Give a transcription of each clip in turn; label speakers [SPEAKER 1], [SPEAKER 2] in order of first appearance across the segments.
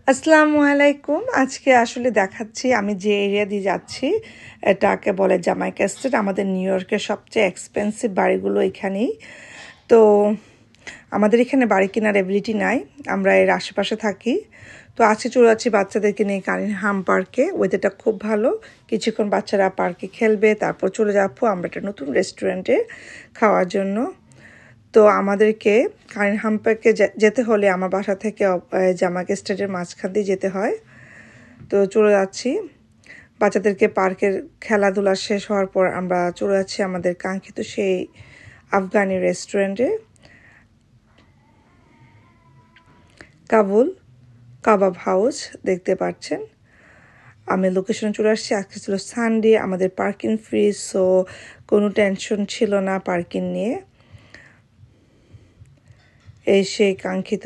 [SPEAKER 1] আসসালামু আলাইকুম। আজকে আসলে দেখাচ্ছি আমি যে এরিয়া দিয়ে যাচ্ছি এটাকে বলে জামাইকা এস্টেট। আমাদের নিউ ইয়র্কের সবচেয়ে এক্সপেন্সিভ বাড়িগুলো এখানেই। তো আমাদের এখানে বাড়ি কেনার এবিলিটি নাই, আমরা এর আশেপাশে থাকি। তো আজকে চলে যাচ্ছি বাচ্চাদেরকে নিয়ে কানিংহাম পার্কে। ওয়েদারটা খুব ভালো, কিছুক্ষণ বাচ্চারা পার্কে খেলবে, তারপর চলে যাবো আমরা একটা নতুন রেস্টুরেন্টে খাওয়ার জন্য। তো আমাদেরকে কানিংহাম পার্কে যেতে হলে আমার বাসা থেকে জামাইকা স্টেটের মাঝখান দিয়ে যেতে হয়। তো চলে যাচ্ছি, বাচ্চাদেরকে পার্কের খেলাধুলা শেষ হওয়ার পর আমরা চলে যাচ্ছি আমাদের কাঙ্ক্ষিত সেই আফগানি রেস্টুরেন্টে, কাবুল কাবাব হাউস। দেখতে পাচ্ছেন আমি লোকেশনে চলে আসছি। আজকে ছিল সানডে, আমাদের পার্কিং ফ্রি, সো কোনো টেনশন ছিল না পার্কিং নিয়ে। এই সেই কাঙ্ক্ষিত।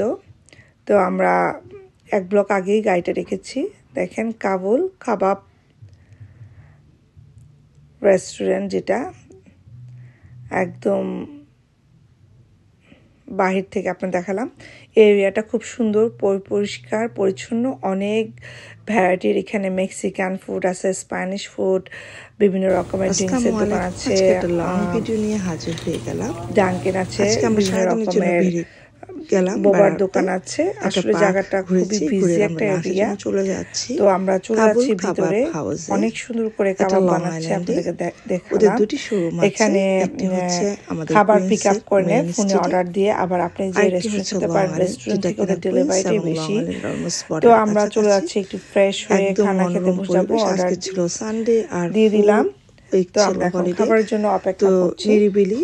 [SPEAKER 1] তো আমরা এক ব্লক আগেই গাড়িটা রেখেছি। দেখেন কাবুল কাবাব রেস্টুরেন্ট, যেটা একদম বাহির থেকে আপনার দেখালাম। এরিয়াটা খুব সুন্দর, পরিষ্কার পরিচ্ছন্ন, অনেক ভ্যারাইটির এখানে মেক্সিকান ফুড আছে, স্প্যানিশ ফুড, বিভিন্ন রকমের ড্রিঙ্কসের দোকান আছে।
[SPEAKER 2] লং ভিডিও নিয়ে হাজির হয়ে গেলাম।
[SPEAKER 1] ডাঙ্কেন আছে, বিভিন্ন রকমের বোবার দোকান আছে। আসলে জায়গাটা খুবই বিজি একটা এরিয়া।
[SPEAKER 2] চলে যাচ্ছি,
[SPEAKER 1] তো আমরা চলে যাচ্ছি ভিতরে। অনেক সুন্দর করে কাবাব বানাচ্ছে, আপনাদেরকে দেখালাম। এখানে খাবার পিক আপ করে ফোনে অর্ডার দিয়ে আবার আপনি যে রেস্টুরেন্ট যেতে পারেন, রেস্টুরেন্ট থেকে ওদের ডেলিভারিটাই বেশি। তো আমরা চলে যাচ্ছি একটু ফ্রেশ হয়ে খানা খেতে বসবো, অর্ডার
[SPEAKER 2] ছিল সানডে আর
[SPEAKER 1] দিয়ে দিলাম। তো আমরা এখন খাবারের জন্য অপেক্ষা করছি।
[SPEAKER 2] নিরিবিলি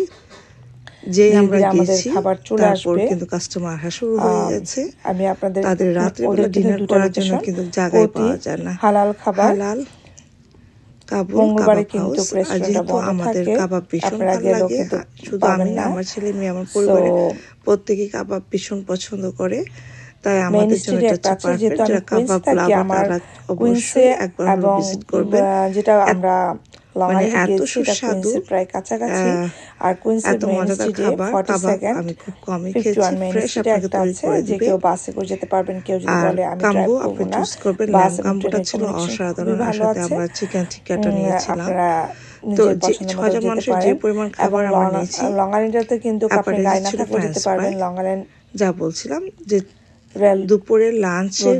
[SPEAKER 2] যে আমরা
[SPEAKER 1] আমাদের খাবার চলে আসবে,
[SPEAKER 2] কিন্তু কাস্টমার আসা শুরু হয়ে গেছে।
[SPEAKER 1] আমি আপনাদের
[SPEAKER 2] তাদের রাতে বেলা ডিনার করার জন্য কিন্তু জায়গায় পাওয়া যায় না।
[SPEAKER 1] হালাল খাবার,
[SPEAKER 2] হালাল কাবুল
[SPEAKER 1] মঙ্গলবারে কিন্তু
[SPEAKER 2] যেহেতু আমাদের কাবাব ভীষণ ভালো লাগে, শুধু আমি না, আমার ছেলে মেয়ে, আমার পরিবারে প্রত্যেকেই কাবাব ভীষণ পছন্দ করে। তাই আমাদের জন্য এটা হচ্ছে পারফেক্ট। যারা কাবাব লাভার তারা অবশ্যই একবার হলো ভিজিট করবেন।
[SPEAKER 1] যেটা আমরা
[SPEAKER 2] মানে এত সুস্বাদু,
[SPEAKER 1] প্রায় কাছাকাছি। আর কুইন্সের মেইন স্ট্রিটে 42nd
[SPEAKER 2] আমি খুব কমই খেয়েছি, ফ্রেশ আপনাকে তৈরি করে
[SPEAKER 1] যে
[SPEAKER 2] দিবে।
[SPEAKER 1] কেউ বাসে করে যেতে পারবেন, কেউ যদি বলে আমি ড্রাইভ করব না,
[SPEAKER 2] বাস কাম্বুটা ছিল অসাধারণ। আর সাথে আমরা চিকেন টিক্কাটা নিয়েছিলাম। তো 6জন মানুষের যে পরিমাণ খাবার আমরা নিয়েছি,
[SPEAKER 1] লং আইল্যান্ডে কিন্তু আপনি গাড়ি না থাকলে যেতে পারবেন। লং আইল্যান্ড
[SPEAKER 2] যা বলছিলাম যে দুপুরের লাঞ্চে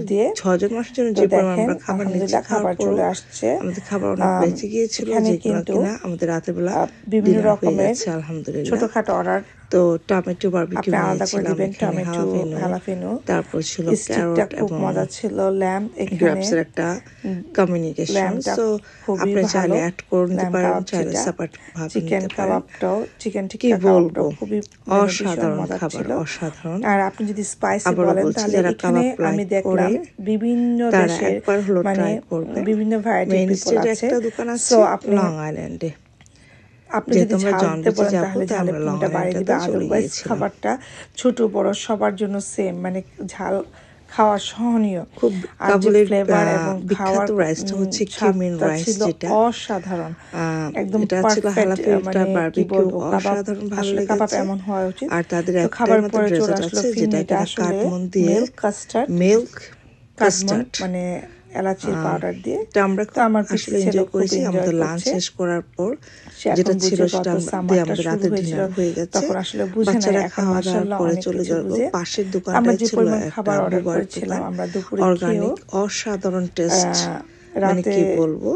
[SPEAKER 2] 6জন মানুষের জন্য যে পরিমাণ আমরা খাবার নিয়েছি, খাবার চলে আসছে, আমাদের খাবার অনেক বেঁচে গিয়েছিল, যেগুলো কিনা আমাদের রাতের বেলা
[SPEAKER 1] বিভিন্ন রকমের
[SPEAKER 2] আলহামদুলিল্লাহ।
[SPEAKER 1] ছোটখাটো অর্ডার।
[SPEAKER 2] তো টমেটো বারবিকিউ নিয়েছিলাম,
[SPEAKER 1] টমেটো হালাফেনো,
[SPEAKER 2] তারপর ছিল
[SPEAKER 1] ক্যারট এবং মজা ছিল, ল্যাম্ব,
[SPEAKER 2] গ্রেপসের একটা কমিউনিকেশন। সো আপনি চাইলে অ্যাড করে নিতে পারেন, চাইলে সেপারেট ভাবে
[SPEAKER 1] চিকেন কাবাবটাও, চিকেন টিক্কা
[SPEAKER 2] কাবাবটাও
[SPEAKER 1] খুবই
[SPEAKER 2] অসাধারণ খাবার, অসাধারণ।
[SPEAKER 1] আর আপনি যদি স্পাইসি বলেন তাহলে এখানে আমি দেখলাম বিভিন্ন দেশের মানে বিভিন্ন ভ্যারাইটির পিপল আছে। সো আপনি
[SPEAKER 2] লং আইল্যান্ডে
[SPEAKER 1] আপনি যদি ঝালতে বলেন তাহলে ঝালের পরিমাণটা বাড়িয়ে দিবে। আদারওয়াইজ খাবারটা ছোট বড় সবার জন্য সেম, মানে ঝাল খাওয়া সহনীয়।
[SPEAKER 2] খুব
[SPEAKER 1] কাবুলের ফ্লেভার এবং খাওয়ার
[SPEAKER 2] রাইসটা হচ্ছে কিউমিন রাইস, যেটা
[SPEAKER 1] অসাধারণ, একদম
[SPEAKER 2] পারফেক্ট। বারবিকিউ অসাধারণ ভালো লেগেছে।
[SPEAKER 1] কাবাব এমন হওয়া উচিত।
[SPEAKER 2] আর তাদের একটা
[SPEAKER 1] খাবার পরে চলে আসলো
[SPEAKER 2] যেটা কাঠমন দিয়ে মিল্ক কাস্টার্ড,
[SPEAKER 1] মানে এলাচির পাউডার দিয়ে।
[SPEAKER 2] তো আমরা আসলে এনজয় করেছি। আমাদের লাঞ্চ শেষ করার পর যেটা ছিল সেটা দিয়ে আমাদের রাতে ডিনার হয়ে গেছে।
[SPEAKER 1] তখন আসলে বুঝে না,
[SPEAKER 2] বাচ্চারা খাওয়া দাওয়ার পরে চলে যাব পাশের দোকানটায় ছিল একটা বুবার দোকান,
[SPEAKER 1] আমরা দুপুরে
[SPEAKER 2] অর্গানিক, অসাধারণ টেস্ট, মানে কি বলবো।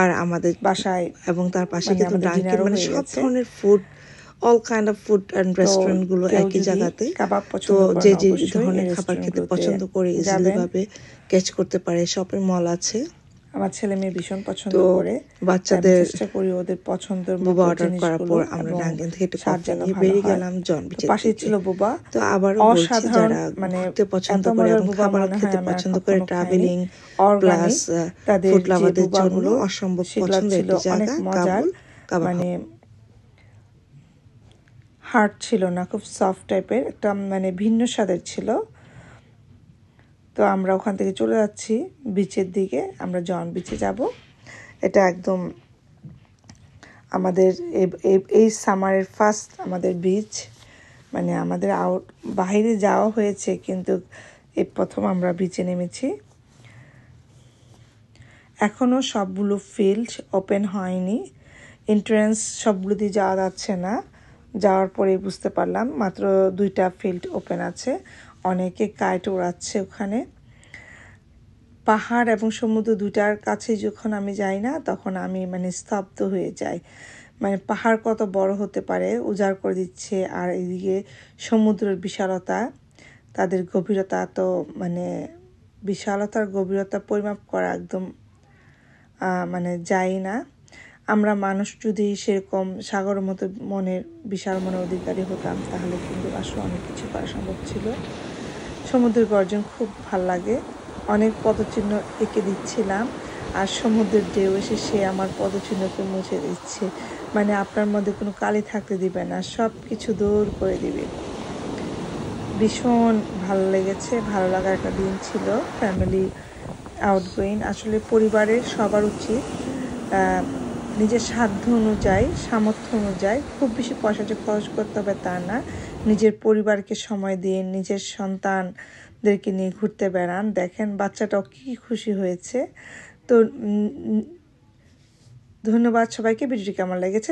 [SPEAKER 2] আর আমাদের
[SPEAKER 1] বাসায়
[SPEAKER 2] এবং তার পাশে কিন্তু ডাঙ্কিন, মানে সব ধরনের food, all kind of food and restaurant গুলো একই জায়গাতে। তো যে যে ধরনের খাবার খেতে পছন্দ করে ইজিলি ভাবে ক্যাচ করতে পারে। শপিং মল আছে,
[SPEAKER 1] আমার ছেলে মেয়ে ভীষণ পছন্দ করে।
[SPEAKER 2] বাচ্চাদের
[SPEAKER 1] চেষ্টা করি ওদের পছন্দের
[SPEAKER 2] বোবা অর্ডার করার পর আমরা ডাঙ্কিন থেকে একটু কফি নিয়ে বেরিয়ে গেলাম জন বিচের
[SPEAKER 1] পাশে ছিল বোবা।
[SPEAKER 2] তো আবারও বলছি, যারা ঘুরতে পছন্দ করে এবং খাবার খেতে পছন্দ করে, ট্রাভেলিং প্লাস ফুড লাভারদের জন্য অসম্ভব পছন্দের একটি জায়গা কাবুল কাবাব।
[SPEAKER 1] মানে হার্ড ছিল না, খুব সফট টাইপের একটা, মানে ভিন্ন স্বাদের ছিল। তো আমরা ওখান থেকে চলে যাচ্ছি বিচের দিকে, আমরা জন বিচে যাব। এটা একদম আমাদের এই সামারের ফার্স্ট আমাদের বিচ, মানে আমাদের বাইরে যাওয়া হয়েছে কিন্তু এই প্রথম আমরা বিচে নেমেছি। এখনও সবগুলো ফিল্ড ওপেন হয়নি, এন্ট্রান্স সবগুলো দিয়ে যাওয়া যাচ্ছে না। যাওয়ার পরে বুঝতে পারলাম মাত্র 2টা ফিল্ড ওপেন আছে। অনেকে কাইট ওড়াচ্ছে ওখানে। পাহাড় এবং সমুদ্র দুটার কাছে যখন আমি যাই না, তখন আমি স্তব্ধ হয়ে যাই। পাহাড় কত বড় হতে পারে উজাড় করে দিচ্ছে, আর এদিকে সমুদ্রের বিশালতা, তাদের গভীরতা তো বিশালতার গভীরতা পরিমাপ করা একদম যায় না। আমরা মানুষ যদি সেরকম সাগরের মতো বিশাল মনের অধিকারী হতাম, তাহলে কিন্তু আসলে অনেক কিছু করা সম্ভব ছিল। সমুদ্রের গর্জন খুব ভাল লাগে। অনেক পদচিহ্ন এঁকে দিচ্ছিলাম, আর সমুদ্রের ঢেউ এসে সে আমার পদচিহ্নকে মুছে দিচ্ছে। আপনার মধ্যে কোনো কালি থাকতে দিবে না, সব কিছু দূর করে দিবে। ভীষণ ভালো লেগেছে, ভালো লাগার একটা দিন ছিল। ফ্যামিলি আউটগোয়িং, আসলে পরিবারের সবার উচিত নিজের সাধ্য অনুযায়ী, সামর্থ্য অনুযায়ী, খুব বেশি পয়সা যে খরচ করতে হবে তা না, নিজের পরিবারকে সময় দিয়ে নিজের সন্তানদেরকে নিয়ে ঘুরতে বেড়ান। দেখেন বাচ্চাটাও কি খুশি হয়েছে। তো ধন্যবাদ সবাইকে। ভিডিওটি কেমন লেগেছে